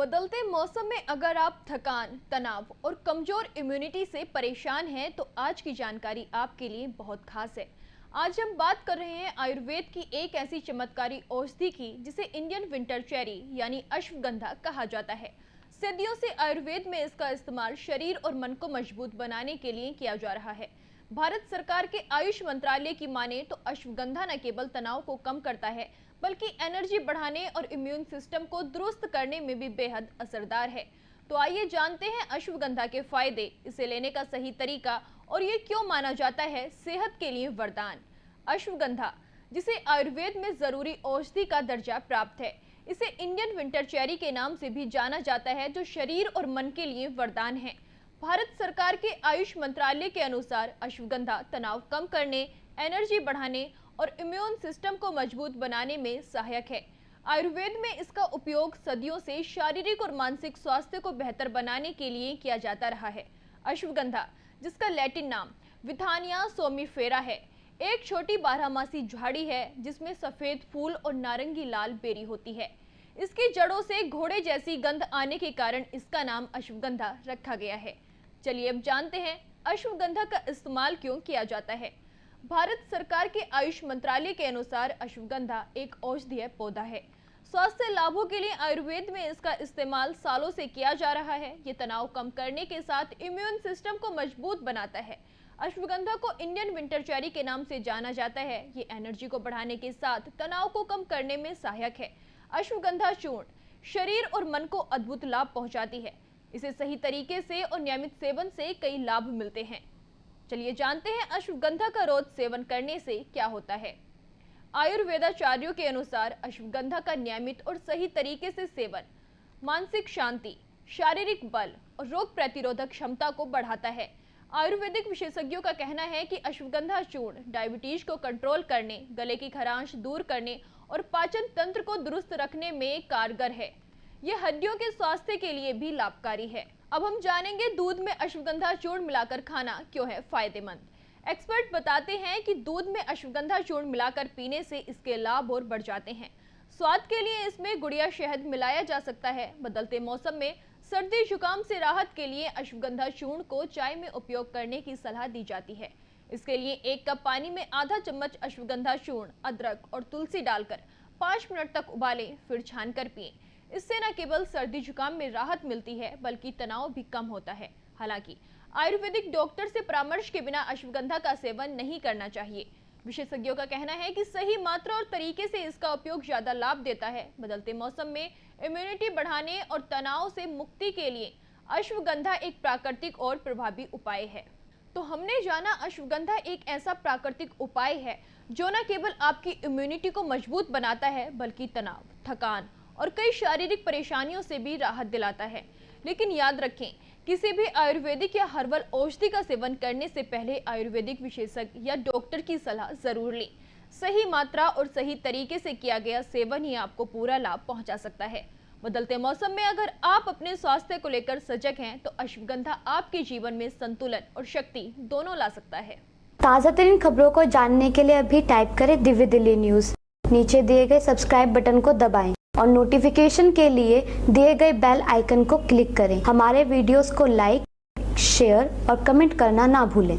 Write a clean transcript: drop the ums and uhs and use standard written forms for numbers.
बदलते मौसम में अगर आप थकान, तनाव और कमजोर इम्यूनिटी से परेशान हैं तो आज की जानकारी आपके लिए बहुत खास है। आज हम बात कर रहे हैं आयुर्वेद की एक ऐसी चमत्कारी औषधि की जिसे इंडियन विंटर चेरी यानी अश्वगंधा कहा जाता है। सदियों से आयुर्वेद में इसका इस्तेमाल शरीर और मन को मजबूत बनाने के लिए किया जा रहा है। भारत सरकार के आयुष मंत्रालय की माने तो अश्वगंधा न केवल तनाव को कम करता है बल्कि एनर्जी बढ़ाने और इम्यून सिस्टम को दुरुस्त करने में भी बेहद असरदार है। तो आइए जानते हैं अश्वगंधा के फायदे, इसे लेने का सही तरीका और ये क्यों माना जाता है सेहत के लिए वरदान। अश्वगंधा, जिसे आयुर्वेद में जरूरी औषधि का दर्जा प्राप्त है, इसे इंडियन विंटर चेरी के नाम से भी जाना जाता है, जो शरीर और मन के लिए वरदान है। भारत सरकार के आयुष मंत्रालय के अनुसार अश्वगंधा तनाव कम करने, एनर्जी बढ़ाने और इम्यून सिस्टम को मजबूत बनाने में सहायक है। आयुर्वेद में इसका उपयोग सदियों से शारीरिक और मानसिक स्वास्थ्य को बेहतर बनाने के लिए किया जाता रहा है। अश्वगंधा, जिसका लैटिन नाम विथानिया सोमिफेरा है, एक छोटी बारहमासी झाड़ी है जिसमें सफेद फूल और नारंगी लाल बेरी होती है। इसकी जड़ों से घोड़े जैसी गंध आने के कारण इसका नाम अश्वगंधा रखा गया है। चलिए अब जानते हैं अश्वगंधा का इस्तेमाल क्यों किया जाता है। भारत सरकार के आयुष मंत्रालय के अनुसार अश्वगंधा एक औषधीय पौधा है। स्वास्थ्य लाभों के लिए आयुर्वेद में इसका इस्तेमाल सालों से किया जा रहा है। ये तनाव कम करने के साथ इम्यून सिस्टम को मजबूत बनाता है। अश्वगंधा को इंडियन विंटर चेरी के नाम से जाना जाता है। ये एनर्जी को बढ़ाने के साथ तनाव को कम करने में सहायक है। अश्वगंधा चूर्ण शरीर और मन को अद्भुत लाभ पहुंचाती है। इसे सही तरीके से और नियमित सेवन से कई लाभ मिलते हैं। चलिए जानते हैं अश्वगंधा का रोज सेवन करने से क्या होता है। आयुर्वेदाचार्यों के अनुसार अश्वगंधा का नियमित और सही तरीके से सेवन मानसिक शांति, शारीरिक बल और रोग प्रतिरोधक क्षमता को बढ़ाता है। आयुर्वेदिक विशेषज्ञों का कहना है कि अश्वगंधा चूर्ण डायबिटीज को कंट्रोल करने, गले की खरांश दूर करने और पाचन तंत्र को दुरुस्त रखने में कारगर है। यह हड्डियों के स्वास्थ्य के लिए भी लाभकारी है। अब हम जानेंगे दूध में अश्वगंधा चूर्ण मिलाकर खाना क्यों है फायदेमंद। एक्सपर्ट बताते हैं कि दूध में अश्वगंधा चूर्ण मिलाकर पीने से इसके लाभ और बढ़ जाते हैं। स्वाद के लिए इसमें गुड़िया शहद मिलाया जा सकता है। बदलते मौसम में सर्दी जुकाम से राहत के लिए अश्वगंधा चूर्ण को चाय में उपयोग करने की सलाह दी जाती है। इसके लिए 1 कप पानी में आधा चम्मच अश्वगंधा चूर्ण, अदरक और तुलसी डालकर 5 मिनट तक उबालें, फिर छानकर पिएं। इससे न केवल सर्दी जुकाम में राहत मिलती है बल्कि तनाव भी कम होता है। हालांकि आयुर्वेदिक डॉक्टर से परामर्श के बिना अश्वगंधा का सेवन नहीं करना चाहिए। विशेषज्ञों का कहना है कि सही मात्रा और तरीके से इसका उपयोग ज्यादा लाभ देता है। बदलते मौसम में इम्यूनिटी बढ़ाने और तनाव से मुक्ति के लिए अश्वगंधा एक प्राकृतिक और प्रभावी उपाय है। तो हमने जाना अश्वगंधा एक ऐसा प्राकृतिक उपाय है जो न केवल आपकी इम्यूनिटी को मजबूत बनाता है बल्कि तनाव, थकान और कई शारीरिक परेशानियों से भी राहत दिलाता है। लेकिन याद रखें, किसी भी आयुर्वेदिक या हर्बल औषधि का सेवन करने से पहले आयुर्वेदिक विशेषज्ञ या डॉक्टर की सलाह जरूर लें। सही मात्रा और सही तरीके से किया गया सेवन ही आपको पूरा लाभ पहुंचा सकता है। बदलते मौसम में अगर आप अपने स्वास्थ्य को लेकर सजग हैं तो अश्वगंधा आपके जीवन में संतुलन और शक्ति दोनों ला सकता है। ताज़ा तरीन खबरों को जानने के लिए अभी टाइप करें दिव्य दिल्ली न्यूज। नीचे दिए गए सब्सक्राइब बटन को दबाएं और नोटिफिकेशन के लिए दिए गए बेल आइकन को क्लिक करें। हमारे वीडियोस को लाइक, शेयर और कमेंट करना ना भूलें।